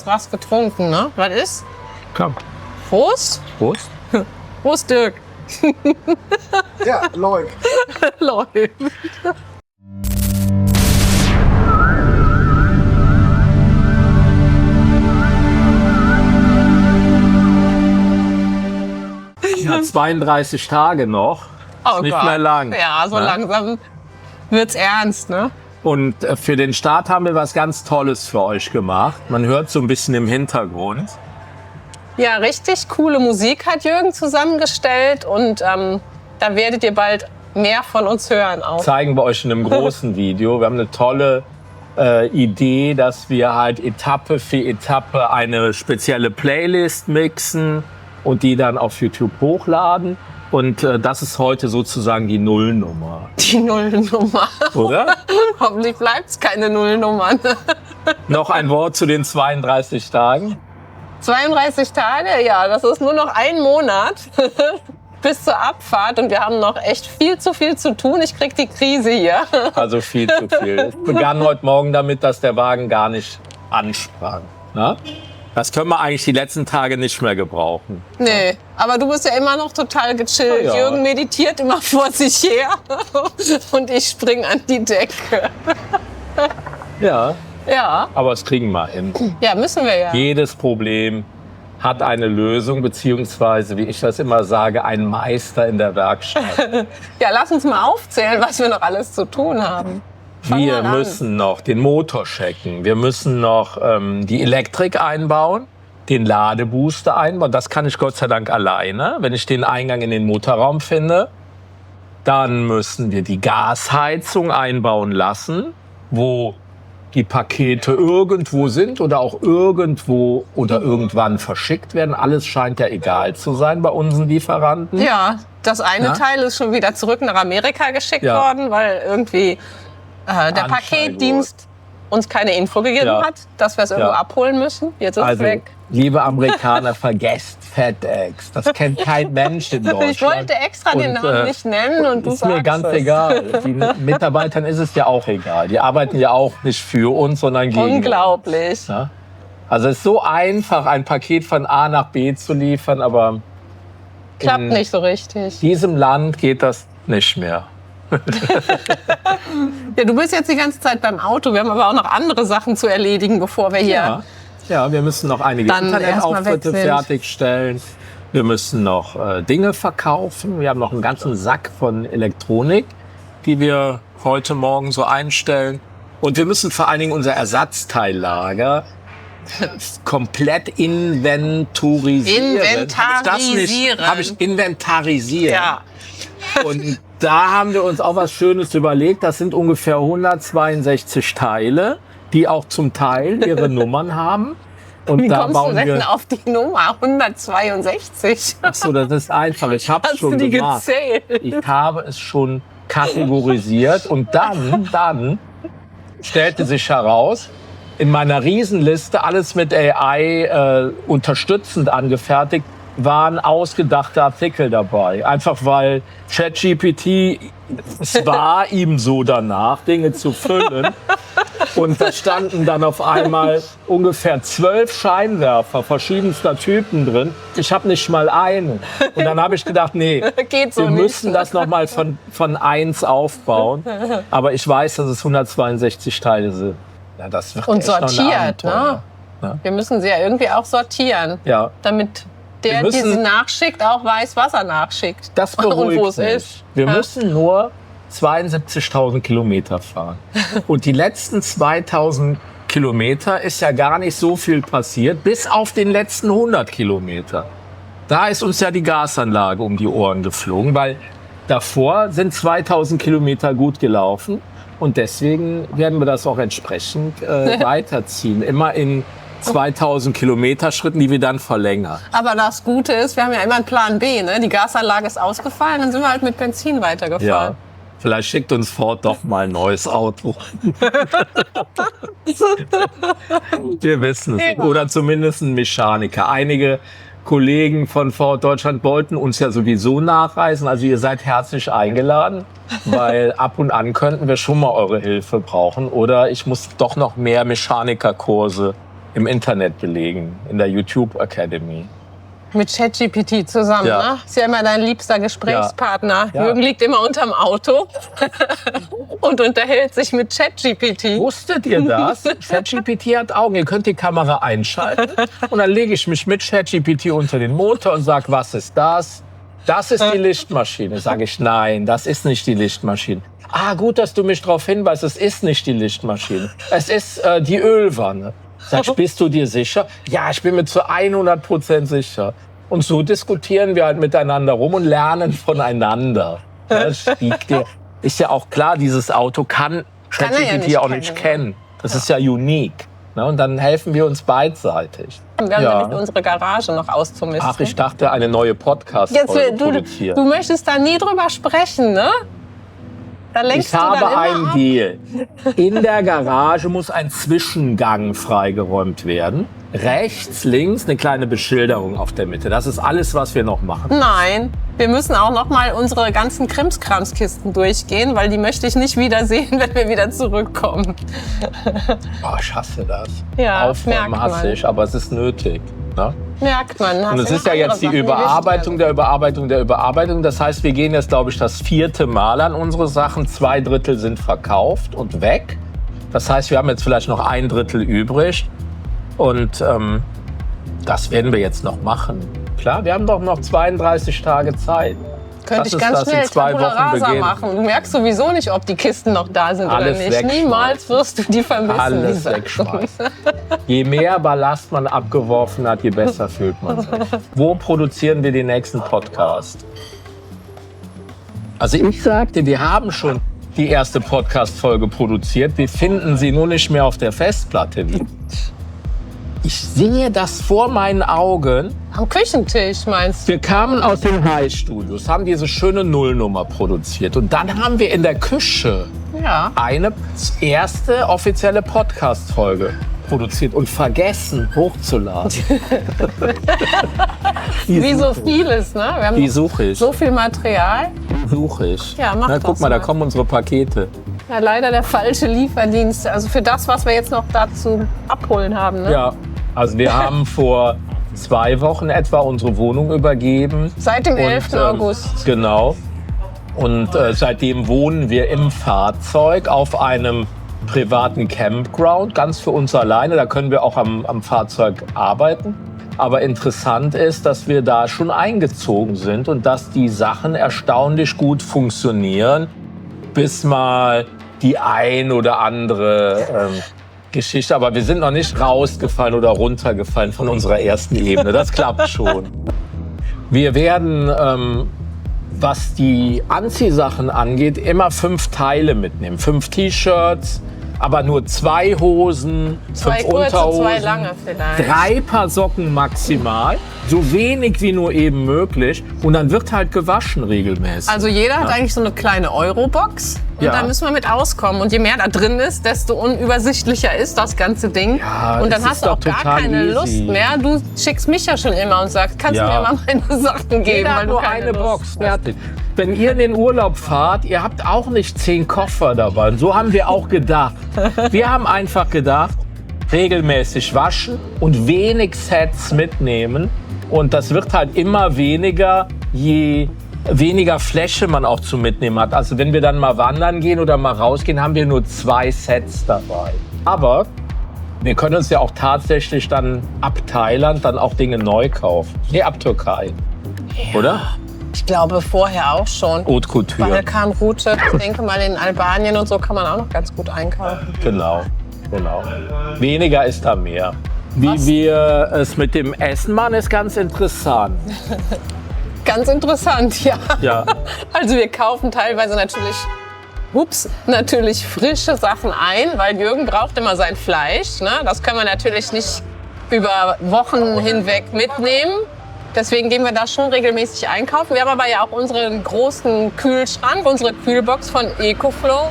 Was getrunken, ne? Was ist? Komm. Prost? Prost. Prost, Dirk. Ja, läuft. Läuft. Ja, 32 Tage noch. Oh Nicht Gott. mehr lang. Ja, so Ne? langsam wird's ernst, ne? Und für den Start haben wir was ganz Tolles für euch gemacht. Man hört so ein bisschen im Hintergrund. Ja, richtig coole Musik hat Jürgen zusammengestellt und da werdet ihr bald mehr von uns hören auch. Zeigen wir euch in einem großen Video. Wir haben eine tolle Idee, dass wir halt Etappe für Etappe eine spezielle Playlist mixen und die dann auf YouTube hochladen. Und das ist heute sozusagen die Nullnummer, Die Nullnummer. oder? Hoffentlich bleibt's keine Nullnummer. Noch ein Wort zu den 32 Tagen. 32 Tage, ja, das ist nur noch ein Monat bis zur Abfahrt und wir haben noch echt viel zu tun. Ich krieg die Krise hier. Also viel zu viel. Es begann heute Morgen damit, dass der Wagen gar nicht ansprang. Na? Das können wir eigentlich die letzten Tage nicht mehr gebrauchen. Nee, aber du bist ja immer noch total gechillt. Ja. Jürgen meditiert immer vor sich her und ich spring an die Decke. Ja, Ja, aber das kriegen wir hin. ja, müssen wir ja. Jedes Problem hat eine Lösung, beziehungsweise, wie ich das immer sage, ein Meister in der Werkstatt. Ja, lass uns mal aufzählen, was wir noch alles zu tun haben. Fang Wir mal an. müssen noch den Motor checken. Wir müssen noch die Elektrik einbauen, den Ladebooster einbauen. Das kann ich Gott sei Dank alleine, wenn ich den Eingang in den Motorraum finde. Dann müssen wir die Gasheizung einbauen lassen, wo die Pakete irgendwo sind oder auch irgendwo oder irgendwann verschickt werden. Alles scheint ja egal zu sein bei unseren Lieferanten. Ja, das eine Na? Teil ist schon wieder zurück nach Amerika geschickt Ja. worden, weil irgendwie der Anscheinend Paketdienst uns keine Info gegeben Ja. hat, dass wir es irgendwo Ja. abholen müssen. Jetzt ist es Also, weg. liebe Amerikaner, vergesst FedEx. Das kennt kein Mensch in Deutschland. Ich wollte extra den Und, Namen nicht nennen und du ist sagst mir ganz es. egal. Den Mitarbeitern ist es ja auch egal. Die arbeiten ja auch nicht für uns, sondern gegen uns. Unglaublich. Ja? Also es ist so einfach, ein Paket von A nach B zu liefern, aber Klappt in nicht so richtig. diesem Land geht das nicht mehr. Ja, du bist jetzt die ganze Zeit beim Auto. Wir haben aber auch noch andere Sachen zu erledigen, bevor wir hier... Ja, wir müssen noch einige Dann Internetauftritte erst mal weg sind. fertigstellen. Wir müssen noch Dinge verkaufen. Wir haben noch einen ganzen Sack von Elektronik, die wir heute Morgen so einstellen. Und wir müssen vor allen Dingen unser Ersatzteillager komplett inventorisieren. Inventarisieren. Habe ich inventarisiert. Ja. Und da haben wir uns auch was Schönes überlegt. Das sind ungefähr 162 Teile, die auch zum Teil ihre Nummern haben. Und Wie da kommst du bauen denn wir. auf die Nummer 162? Ach so, das ist einfach. Ich habe es Hast du schon die gemacht. gezählt? Ich habe es schon kategorisiert und dann stellte sich heraus, in meiner Riesenliste, alles mit AI unterstützend angefertigt, waren ausgedachte Artikel dabei. Einfach weil ChatGPT, es war ihm so danach, Dinge zu füllen. Und da standen dann auf einmal ungefähr 12 Scheinwerfer verschiedenster Typen drin. Ich habe nicht mal einen. Und dann habe ich gedacht, nee, Geht so wir nicht. müssen das nochmal von 1 aufbauen. Aber ich weiß, dass es 162 Teile sind. Ja, das wird Und echt noch ein sortiert, Abenteuer. ne? Wir müssen sie ja irgendwie auch sortieren, Ja, damit der, Wir müssen- die sie nachschickt, auch weiß, was er nachschickt. das Und wo beruhigt es mich. ist. Wir Ja. müssen nur 72.000 Kilometer fahren. Und die letzten 2.000 Kilometer ist ja gar nicht so viel passiert, bis auf den letzten 100 Kilometer. Da ist uns ja die Gasanlage um die Ohren geflogen, weil davor sind 2.000 Kilometer gut gelaufen. Und deswegen werden wir das auch entsprechend weiterziehen. Immer in 2.000 Kilometer Schritten, die wir dann verlängern. Aber das Gute ist, wir haben ja immer einen Plan B. Ne? Die Gasanlage ist ausgefallen, dann sind wir halt mit Benzin Ja, weitergefahren. vielleicht schickt uns Ford doch mal ein neues Auto. Wir wissen es. Ja. Oder zumindest ein Mechaniker. Einige Kollegen von Ford Deutschland wollten uns ja sowieso nachreisen. Also ihr seid herzlich eingeladen, weil ab und an könnten wir schon mal eure Hilfe brauchen. Oder ich muss doch noch mehr Mechanikerkurse im Internet belegen, in der YouTube Academy. Mit ChatGPT zusammen, Ja. ne? Ist ja immer dein liebster Gesprächspartner. Ja. Jürgen liegt immer unterm Auto und unterhält sich mit ChatGPT. Wusstet ihr das? ChatGPT hat Augen. Ihr könnt die Kamera einschalten und dann lege ich mich mit ChatGPT unter den Motor und sage, was ist das? Das ist die Lichtmaschine. Sage ich, nein, das ist nicht die Lichtmaschine. Ah, gut, dass du mich darauf hinweist, es ist nicht die Lichtmaschine. Es ist die Ölwanne. Sag ich, bist du dir sicher? Ja, ich bin mir zu 100% sicher. Und so diskutieren wir halt miteinander rum und lernen voneinander. Das ist ja auch klar, dieses Auto kann er ja ChatGPT nicht auch nicht kennen. kennen. Das ist ja unique. Ne? Und dann helfen wir uns beidseitig. Wir haben Ja. nämlich unsere Garage noch auszumisten. Ach, ich dachte, eine neue Podcast-Folge produzieren. du möchtest da nie drüber sprechen, ne? Da lenkst Ich du habe dann immer einen ab. Deal. In der Garage muss ein Zwischengang freigeräumt werden. Rechts, links eine kleine Beschilderung auf der Mitte. Das ist alles, was wir noch machen. Nein, wir müssen auch noch mal unsere ganzen Krimskramskisten durchgehen, weil die möchte ich nicht wieder sehen, wenn wir wieder zurückkommen. Oh, ich hasse das. Ja, Aufräumen merkt hasse man. ich, aber es ist nötig. Ne? Merkt man. Und es ist ja jetzt die Überarbeitung der Überarbeitung der Überarbeitung. Das heißt, wir gehen jetzt, glaube ich, das 4. Mal an unsere Sachen. 2/3 sind verkauft und weg. Das heißt, wir haben jetzt vielleicht noch 1/3 übrig. Und das werden wir jetzt noch machen. Klar, wir haben doch noch 32 Tage Zeit. Könnte Das ich ist ganz das in schnell 2 Tabula Wochen Rasa beginnen. machen. Du merkst sowieso nicht, ob die Kisten noch da sind Alles oder nicht. wegschmeißen. Niemals wirst du die vermissen. Alles die Sachen. wegschmeißen. Je mehr Ballast man abgeworfen hat, je besser fühlt man sich. Wo produzieren wir den nächsten Podcast? Also ich sagte, wir haben schon die erste Podcast-Folge produziert. Wir finden sie nur nicht mehr auf der Festplatte wieder. Ich sehe das vor meinen Augen. Am Küchentisch meinst du? Wir kamen aus den High-Studios, haben diese schöne Nullnummer produziert. Und dann haben wir in der Küche Ja. eine erste offizielle Podcast-Folge produziert und vergessen hochzuladen. Wie so vieles, ne? Wir haben Die suche ich. so viel Material. Suche ich. Ja, mach Na, das guck mal, da mal. kommen unsere Pakete. Ja, leider der falsche Lieferdienst. Also für das, was wir jetzt noch dazu abholen haben. Ne? Ja, also wir haben vor 2 Wochen etwa unsere Wohnung übergeben. Seit dem 11. Und, August. Genau. Und seitdem wohnen wir im Fahrzeug auf einem privaten Campground, ganz für uns alleine. Da können wir auch am Fahrzeug arbeiten. Aber interessant ist, dass wir da schon eingezogen sind und dass die Sachen erstaunlich gut funktionieren, bis mal die ein oder andere Geschichte. Aber wir sind noch nicht rausgefallen oder runtergefallen von unserer ersten Ebene. Das klappt schon. Wir werden, was die Anziehsachen angeht, immer 5 Teile mitnehmen. 5 T-Shirts, aber nur 2 Hosen, 2 5 kurze, 2 Unterhosen, lange vielleicht. 3 Paar Socken maximal, so wenig wie nur eben möglich. Und dann wird halt gewaschen regelmäßig. Also jeder hat eigentlich so eine kleine Eurobox. Und Ja. da müssen wir mit auskommen. Und je mehr da drin ist, desto unübersichtlicher ist das ganze Ding. Ja, und dann es hast ist du auch doch gar total keine easy. Lust mehr. Du schickst mich ja schon immer und sagst, kannst Ja. du mir mal meine Sachen geben, Jeder weil hat du nur keine eine Lust Box. hast. Fertig. Wenn ihr in den Urlaub fahrt, ihr habt auch nicht 10 Koffer dabei. Und so haben wir auch gedacht. Wir haben einfach gedacht, regelmäßig waschen und wenig Sets mitnehmen. Und das wird halt immer weniger, je weniger Fläche man auch zum Mitnehmen hat. Also wenn wir dann mal wandern gehen oder mal rausgehen, haben wir nur 2 Sets dabei. Aber wir können uns ja auch tatsächlich dann ab Thailand dann auch Dinge neu kaufen. Nee, ab Türkei. Oder? Ich glaube vorher auch schon. Haute Couture. Balkanroute. Ich denke mal in Albanien und so kann man auch noch ganz gut einkaufen. Genau. Weniger ist da mehr. Wie wir es mit dem Essen machen, ist ganz interessant. Ganz interessant, ja. Ja. Also wir kaufen teilweise natürlich frische Sachen ein, weil Jürgen braucht immer sein Fleisch. Ne? Das können wir natürlich nicht über Wochen hinweg mitnehmen. Deswegen gehen wir da schon regelmäßig einkaufen. Wir haben aber ja auch unseren großen Kühlschrank, unsere Kühlbox von EcoFlow.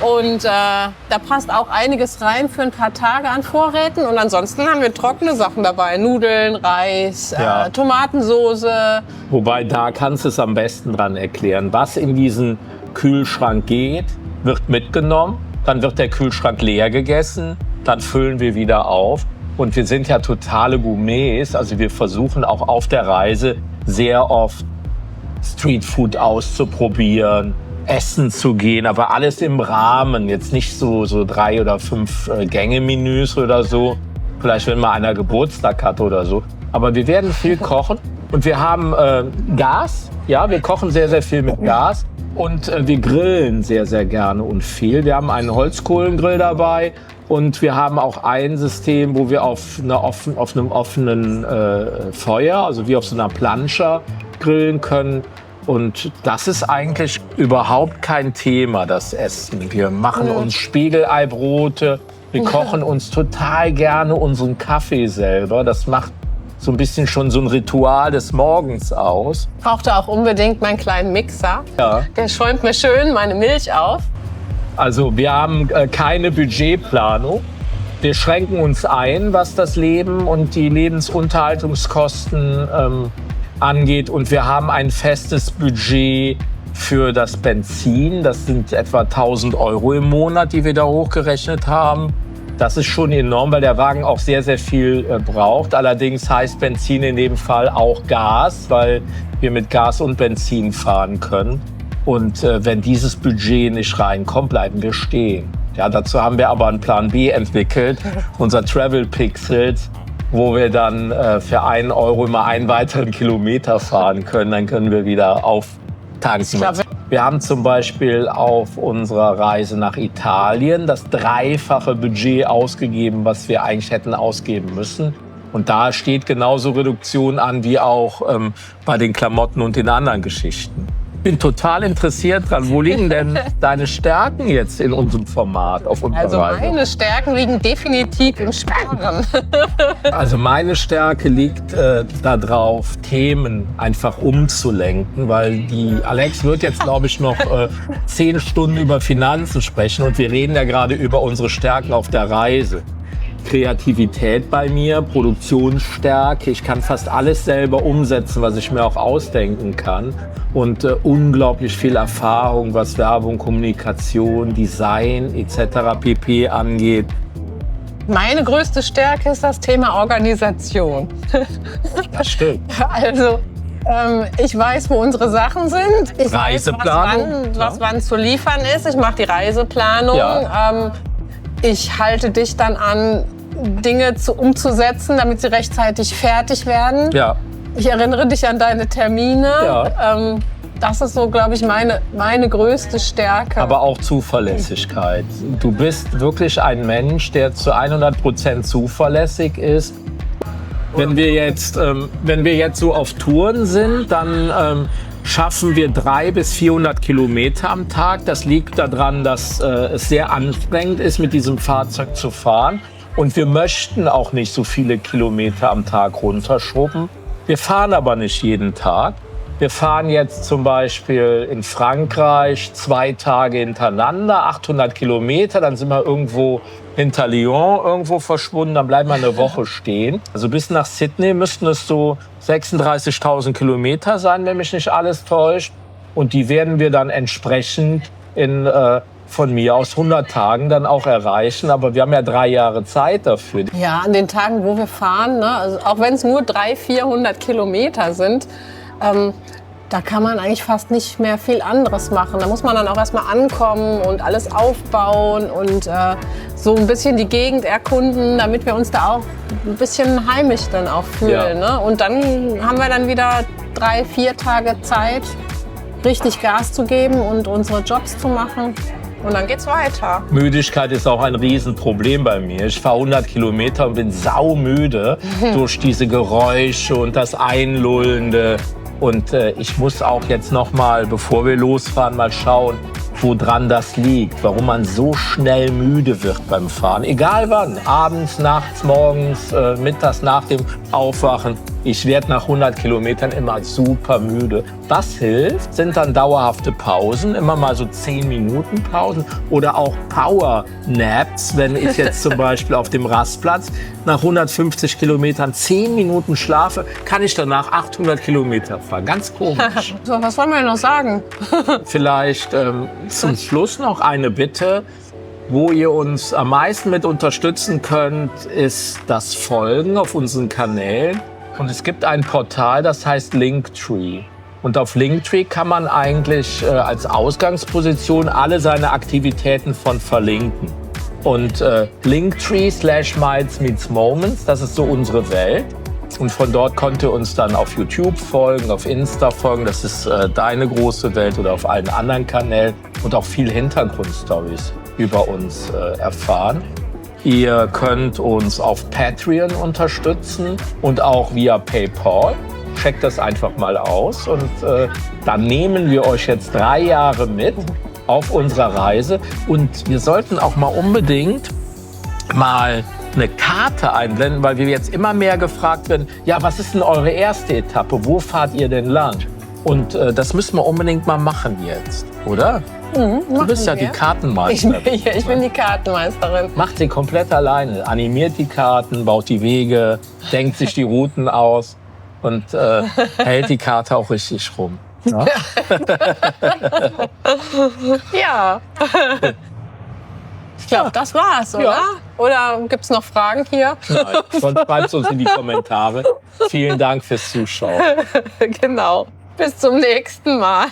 Und da passt auch einiges rein für ein paar Tage an Vorräten. Und ansonsten haben wir trockene Sachen dabei. Nudeln, Reis, Ja. Tomatensoße. Wobei, da kannst du es am besten dran erklären. Was in diesen Kühlschrank geht, wird mitgenommen. Dann wird der Kühlschrank leer gegessen. dann füllen wir wieder auf. Und wir sind ja totale Gourmets, also wir versuchen auch auf der Reise sehr oft Streetfood auszuprobieren, essen zu gehen, aber alles im Rahmen, jetzt nicht so 3 oder 5 Gänge-Menüs oder so, vielleicht wenn mal einer Geburtstag hat oder so. Aber wir werden viel kochen und wir haben Gas, ja, wir kochen sehr, sehr viel mit Gas und wir grillen sehr, sehr gerne und viel. Wir haben einen Holzkohlengrill dabei und wir haben auch ein System, wo wir auf einem offenen Feuer, also wie auf so einer Plancha, grillen können. Und das ist eigentlich überhaupt kein Thema, das Essen. Wir machen uns Spiegeleibrote, wir kochen uns total gerne unseren Kaffee selber. Das macht so ein bisschen schon so ein Ritual des Morgens aus. Ich brauchte auch unbedingt meinen kleinen Mixer. Ja. Der schäumt mir schön meine Milch auf. Also wir haben keine Budgetplanung. Wir schränken uns ein, was das Leben und die Lebensunterhaltungskosten angeht. Und wir haben ein festes Budget für das Benzin. Das sind etwa 1.000 Euro im Monat, die wir da hochgerechnet haben. Das ist schon enorm, weil der Wagen auch sehr, sehr viel braucht. Allerdings heißt Benzin in dem Fall auch Gas, weil wir mit Gas und Benzin fahren können. Und wenn dieses Budget nicht reinkommt, bleiben wir stehen. Ja, dazu haben wir aber einen Plan B entwickelt, unser Travel Pixels, wo wir dann für 1 Euro immer einen weiteren Kilometer fahren können. Dann können wir wieder auftanken. Wir haben zum Beispiel auf unserer Reise nach Italien das 3-fache Budget ausgegeben, was wir eigentlich hätten ausgeben müssen. Und da steht genauso Reduktion an wie auch bei den Klamotten und den anderen Geschichten. Ich bin total interessiert dran. Wo liegen denn deine Stärken jetzt in unserem Format auf unserer Also Reise? meine Stärken liegen definitiv im Sparen. Also meine Stärke liegt darauf, Themen einfach umzulenken, weil die Alex wird jetzt, glaube ich, noch 10 Stunden über Finanzen sprechen und wir reden ja gerade über unsere Stärken auf der Reise. Kreativität bei mir, Produktionsstärke, ich kann fast alles selber umsetzen, was ich mir auch ausdenken kann und unglaublich viel Erfahrung, was Werbung, Kommunikation, Design etc. pp. Angeht. Meine größte Stärke ist das Thema Organisation. Das stimmt. Also ich weiß, wo unsere Sachen sind. Ich Reiseplanung, weiß, was wann zu liefern ist. Ich mache die Reiseplanung. Ja. Ich halte dich dann an, Dinge umzusetzen, damit sie rechtzeitig fertig werden. Ja. Ich erinnere dich an deine Termine. Ja. Das ist so, glaube ich, meine größte Stärke. Aber auch Zuverlässigkeit. Du bist wirklich ein Mensch, der zu 100% zuverlässig ist. Wenn wir jetzt so auf Touren sind, dann schaffen wir 300 bis 400 Kilometer am Tag. Das liegt daran, dass es sehr anstrengend ist, mit diesem Fahrzeug zu fahren. Und wir möchten auch nicht so viele Kilometer am Tag runterschrubben. Wir fahren aber nicht jeden Tag. Wir fahren jetzt zum Beispiel in Frankreich 2 Tage hintereinander, 800 Kilometer. Dann sind wir irgendwo hinter Lyon irgendwo verschwunden. Dann bleiben wir eine Woche stehen. Also bis nach Sydney müssten es so 36.000 Kilometer sein, wenn mich nicht alles täuscht. Und die werden wir dann entsprechend in von mir aus 100 Tagen dann auch erreichen. Aber wir haben ja 3 Jahre Zeit dafür. Ja, an den Tagen, wo wir fahren, ne, also auch wenn es nur 300-400 Kilometer sind, da kann man eigentlich fast nicht mehr viel anderes machen. Da muss man dann auch erstmal ankommen und alles aufbauen und so ein bisschen die Gegend erkunden, damit wir uns da auch ein bisschen heimisch dann auch fühlen. Ja. Ne? Und dann haben wir dann wieder 3-4 Tage Zeit, richtig Gas zu geben und unsere Jobs zu machen. Und dann geht's weiter. Müdigkeit ist auch ein Riesenproblem bei mir. Ich fahre 100 Kilometer und bin saumüde durch diese Geräusche und das Einlullende. Und ich muss auch jetzt noch mal, bevor wir losfahren, mal schauen, woran das liegt. Warum man so schnell müde wird beim Fahren. Egal wann, abends, nachts, morgens, mittags, nach dem Aufwachen. Ich werde nach 100 Kilometern immer super müde. Was hilft, sind dann dauerhafte Pausen, immer mal so 10 Minuten Pausen oder auch Power-Naps, wenn ich jetzt zum Beispiel auf dem Rastplatz nach 150 Kilometern 10 Minuten schlafe, kann ich danach 800 Kilometer fahren. Ganz komisch. So, was wollen wir noch sagen? Vielleicht zum Schluss noch eine Bitte. Wo ihr uns am meisten mit unterstützen könnt, ist das Folgen auf unseren Kanälen. Und es gibt ein Portal, das heißt Linktree. Und auf Linktree kann man eigentlich als Ausgangsposition alle seine Aktivitäten von verlinken. Und Linktree/Miles_Moments, das ist so unsere Welt. Und von dort könnt ihr uns dann auf YouTube folgen, auf Insta folgen, das ist deine große Welt, oder auf allen anderen Kanälen und auch viel Hintergrundstories über uns erfahren. Ihr könnt uns auf Patreon unterstützen und auch via PayPal. Checkt das einfach mal aus und dann nehmen wir euch jetzt 3 Jahre mit auf unserer Reise. Und wir sollten auch mal unbedingt mal eine Karte einblenden, weil wir jetzt immer mehr gefragt werden, ja, was ist denn eure erste Etappe? Wo fahrt ihr denn lang? Und das müssen wir unbedingt mal machen jetzt, oder? Du bist ja die Kartenmeisterin. Ich bin die Kartenmeisterin. Macht sie komplett alleine. Animiert die Karten, baut die Wege, denkt sich die Routen aus und hält die Karte auch richtig rum. Ja? Ja. Ich glaube, das war's, oder? Ja. Oder gibt's noch Fragen hier? Nein, sonst schreibt uns in die Kommentare. Vielen Dank fürs Zuschauen. Genau. Bis zum nächsten Mal.